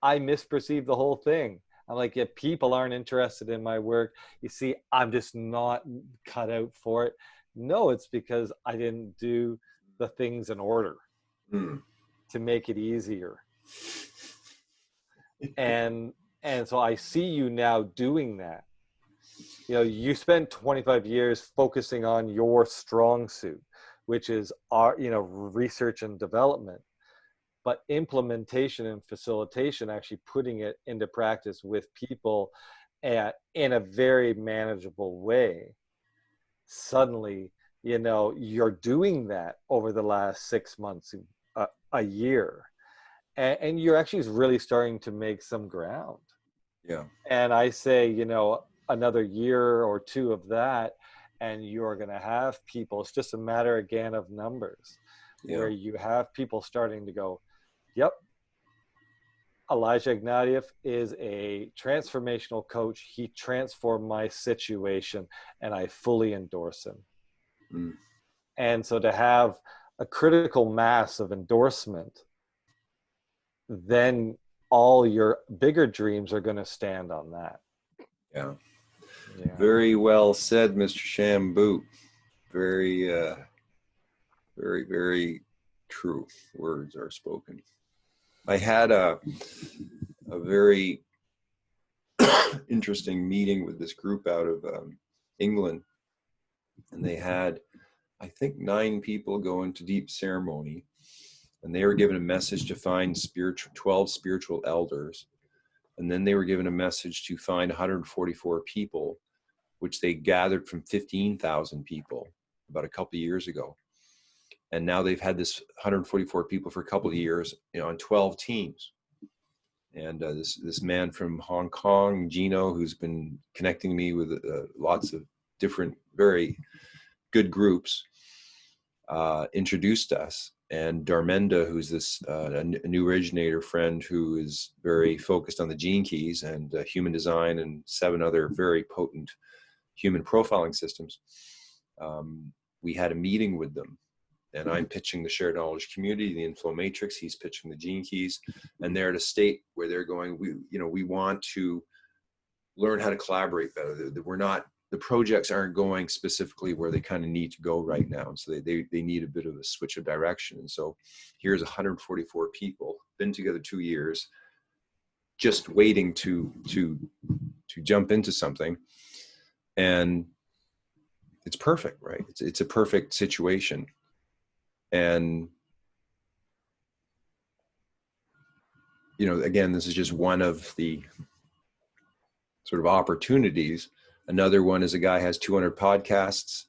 I misperceived the whole thing. I'm like, yeah, people aren't interested in my work. You see, I'm just not cut out for it. No, it's because I didn't do the things in order to make it easier. And so I see you now doing that. You know, you spent 25 years focusing on your strong suit, which is you know, research and development. But implementation and facilitation, actually putting it into practice with people in a very manageable way. Suddenly, you know, you're doing that over the last 6 months, a year, and you're actually really starting to make some ground. Yeah. And I say, you know, another year or two of that, and you're going to have people, it's just a matter again of numbers, where you have people starting to go, yep, Elijah Ignatieff is a transformational coach. He transformed my situation, and I fully endorse him. And so to have a critical mass of endorsement then all your bigger dreams are going to stand on that. Yeah. Yeah. Very well said, Mr. Shambu. Very, very, very true words are spoken. I had a very interesting meeting with this group out of England, and they had, I think, 9 people go into deep ceremony, and they were given a message to find 12 spiritual elders, and then they were given a message to find 144 people, which they gathered from 15,000 people about a couple of years ago. And now they've had this 144 people for a couple of years, on 12 teams. And this man from Hong Kong, Gino, who's been connecting me with lots of different, very good groups, introduced us. And Darmenda, who's this a new originator friend who is very focused on the gene keys and human design and 7 other very potent human profiling systems, we had a meeting with them. And I'm pitching the shared knowledge community, the inflow matrix. He's pitching the gene keys, and they're at a state where they're going, we want to learn how to collaborate better. The projects aren't going specifically where they kind of need to go right now. And so they need a bit of a switch of direction. And so here's 144 people, been together 2 years, just waiting to jump into something. And it's perfect, right? It's a perfect situation. And, again, this is just one of the sort of opportunities. Another one is a guy has 200 podcasts,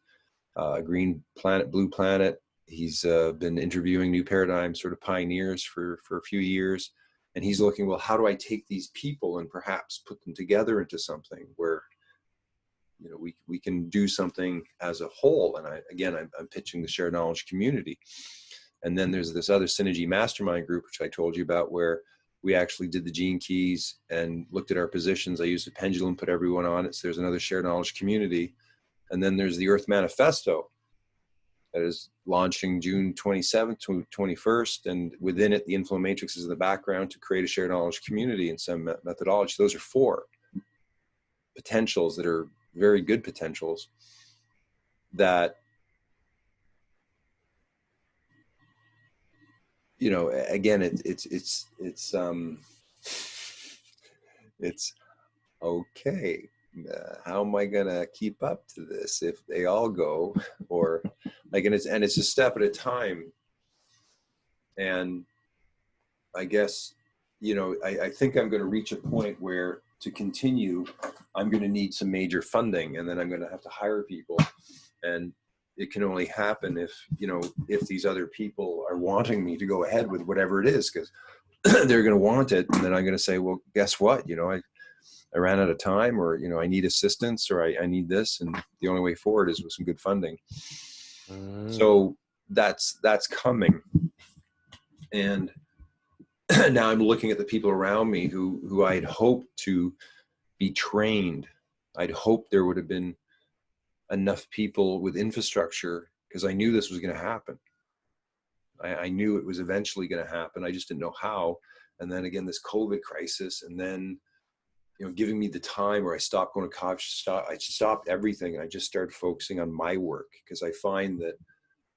Green Planet, Blue Planet. He's been interviewing new paradigm sort of pioneers for a few years. And he's looking, well, how do I take these people and perhaps put them together into something where, we can do something as a whole. And I'm pitching the shared knowledge community. And then there's this other Synergy Mastermind group, which I told you about, where we actually did the gene keys and looked at our positions. I used a pendulum, put everyone on it. So there's another shared knowledge community. And then there's the Earth Manifesto that is launching June 27th to 21st. And within it, the inflow matrix is in the background to create a shared knowledge community and some methodology. Those are 4 potentials that are very good potentials that, again, it's okay. How am I gonna keep up to this if they all go, or and it's a step at a time. And I guess, I think I'm going to reach a point where to continue, I'm going to need some major funding, and then I'm going to have to hire people. And it can only happen if these other people are wanting me to go ahead with whatever it is, because they're going to want it. And then I'm going to say, well, guess what? I ran out of time, or, I need assistance, or I need this. And the only way forward is with some good funding. So that's coming. And now I'm looking at the people around me who I'd hoped to be trained. I'd hoped there would have been enough people with infrastructure, because I knew this was going to happen. I knew it was eventually going to happen. I just didn't know how. And then again, this COVID crisis, and then, giving me the time where I stopped going to college, I stopped everything. And I just started focusing on my work, because I find that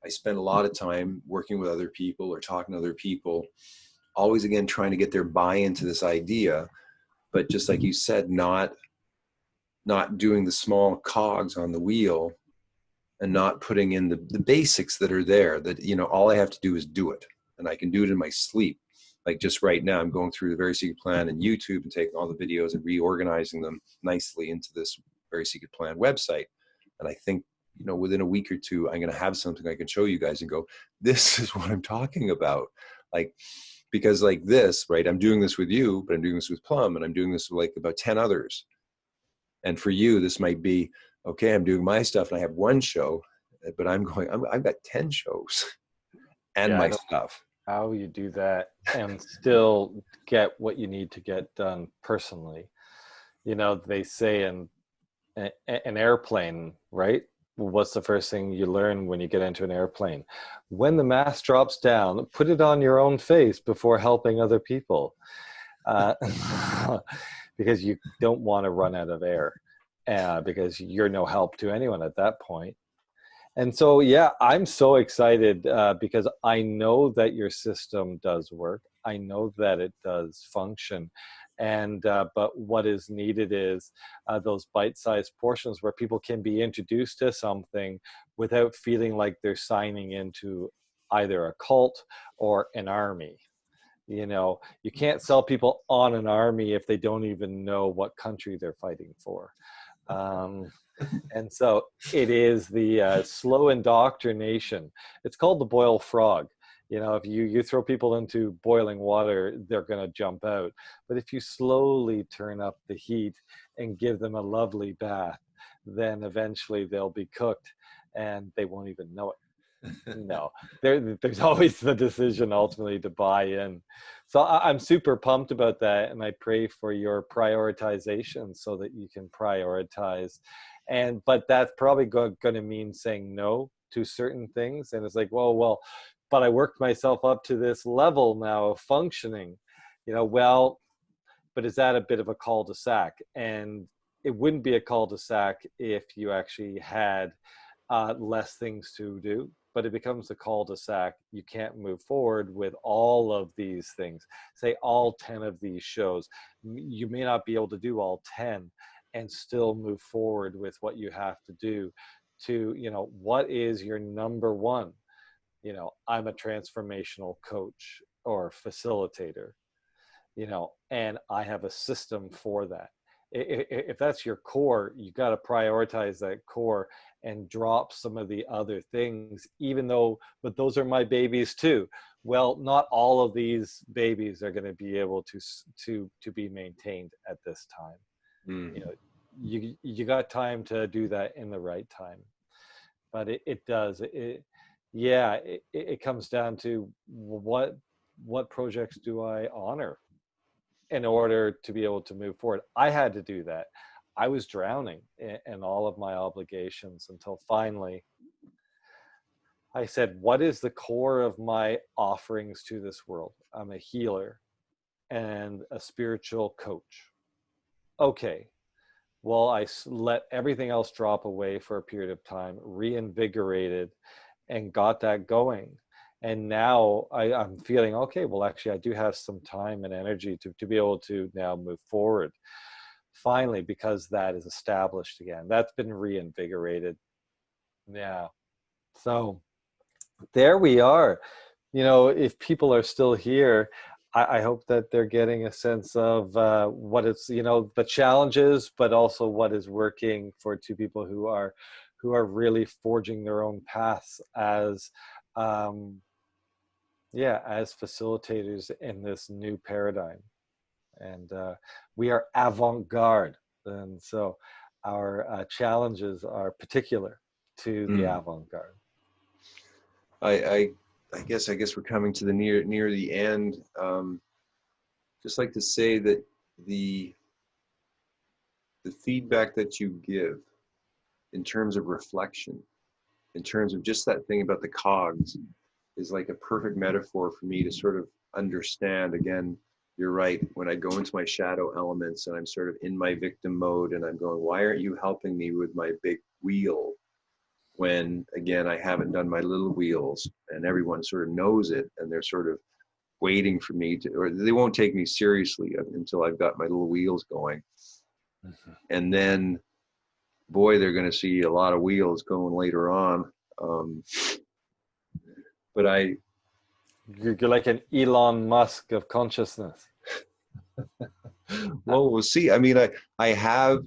I spend a lot of time working with other people or talking to other people, always again trying to get their buy-in to this idea, but just like you said, not doing the small cogs on the wheel, and not putting in the basics that are there, that all I have to do is do it, and I can do it in my sleep. Like just right now, I'm going through the Very Secret Plan and YouTube and taking all the videos and reorganizing them nicely into this Very Secret Plan website. And I think, within a week or 2, I'm going to have something I can show you guys and go, this is what I'm talking about. Because like this, right, I'm doing this with you, but I'm doing this with Plum, and I'm doing this with like about 10 others. And for you, this might be, okay, I'm doing my stuff and I have 1 show, but I've got 10 shows and my stuff. How you do that and still get what you need to get done personally. They say in an airplane, right? what's the first thing you learn when you get into an airplane? When the mask drops down, put it on your own face before helping other people, uh, because you don't want to run out of air, because you're no help to anyone at that point. And so, yeah, I'm so excited, because I know that your system does work. I know that it does function. And, but what is needed is those bite-sized portions where people can be introduced to something without feeling like they're signing into either a cult or an army. You know, you can't sell people on an army if they don't even know what country they're fighting for. Um, and so it is the slow indoctrination. It's called the boiled frog. You know, if you throw people into boiling water, they're going to jump out. But if you slowly turn up the heat and give them a lovely bath, then eventually they'll be cooked and they won't even know it. No, there's always the decision ultimately to buy in. So I'm super pumped about that, and I pray for your prioritization so that you can prioritize. And but that's probably going to mean saying no to certain things. And it's like, well, but I worked myself up to this level now of functioning. You know, well, but is that a bit of a cul-de-sac? And it wouldn't be a cul-de-sac if you actually had less things to do, but it becomes a cul-de-sac. You can't move forward with all of these things. Say all 10 of these shows. You may not be able to do all 10 and still move forward with what you have to do to, you know, what is your number one? You know, I'm a transformational coach or facilitator, you know, and I have a system for that. If that's your core, you got to prioritize that core and drop some of the other things, even though, but those are my babies too. Well, not all of these babies are going to be able to be maintained at this time. You know, you got time to do that in the right time. But it does. Yeah, it comes down to what projects do I honor in order to be able to move forward. I had to do that. I was drowning in all of my obligations until finally I said, what is the core of my offerings to this world? I'm a healer and a spiritual coach. Okay, well, I let everything else drop away for a period of time, reinvigorated, and got that going. And now I'm feeling, okay, well, actually, I do have some time and energy to be able to now move forward. Finally, because that is established again. That's been reinvigorated. Yeah. So there we are. You know, if people are still here, I hope that they're getting a sense of what it's, you know, the challenges, but also what is working for two people who are really forging their own paths as yeah, as facilitators in this new paradigm. And we are avant-garde, and so our challenges are particular to the Mm. avant-garde. I I guess we're coming to the near the end. Just like to say that the the feedback that you give in terms of reflection, in terms of just that thing about the cogs, is like a perfect metaphor for me to sort of understand. Again, you're right. When I go into my shadow elements and I'm sort of in my victim mode and I'm going, why aren't you helping me with my big wheel? When again, I haven't done my little wheels, and everyone sort of knows it and they're sort of waiting for me to, or they won't take me seriously until I've got my little wheels going. Mhm. And then, boy, they're going to see a lot of wheels going later on. Um, but You're like an Elon Musk of consciousness. well, we'll see. I mean, I have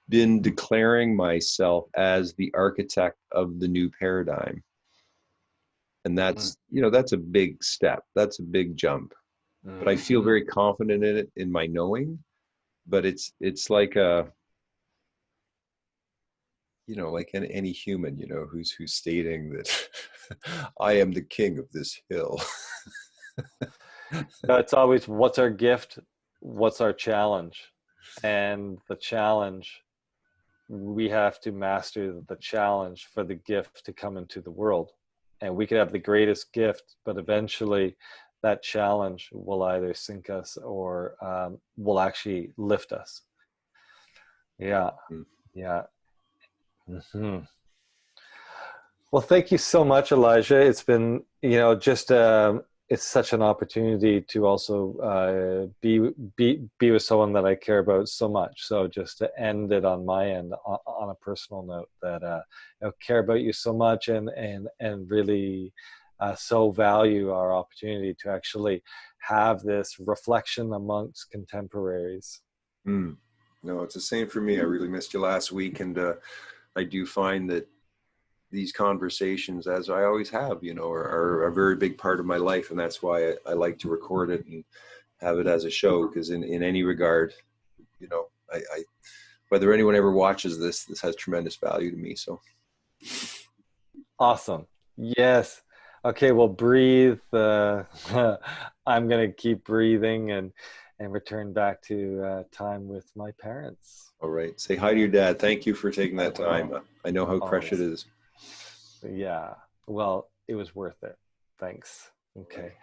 been declaring myself as the architect of the new paradigm. And Mm. that's, you know, that's a big step. That's a big jump. But I feel Mhm. very confident in it, in my knowing. But it's like a, you know, like any human, you know, who's stating that I am the king of this hill. It's always what's our gift, what's our challenge, and the challenge we have to master the challenge for the gift to come into the world. And we could have the greatest gift, but eventually that challenge will either sink us or will actually lift us. Yeah. Mm. Yeah. Hmm. Well, thank you so much, Elijah. It's been, just it's such an opportunity to also be with someone that I care about so much. So just to end it on my end on a personal note, that care about you so much, and really so value our opportunity to actually have this reflection amongst contemporaries. Mm. No, it's the same for me. I really missed you last week, and I do find that these conversations, as I always have, are a very big part of my life, and that's why I like to record it and have it as a show, because in any regard, I whether anyone ever watches this has tremendous value to me. So Awesome. Yes. Okay, well, breathe. I'm going to keep breathing and return back to time with my parents. all right, say hi to your dad. Thank you for taking that time. I know how precious it is. Yeah. Well, it was worth it. Thanks. Okay.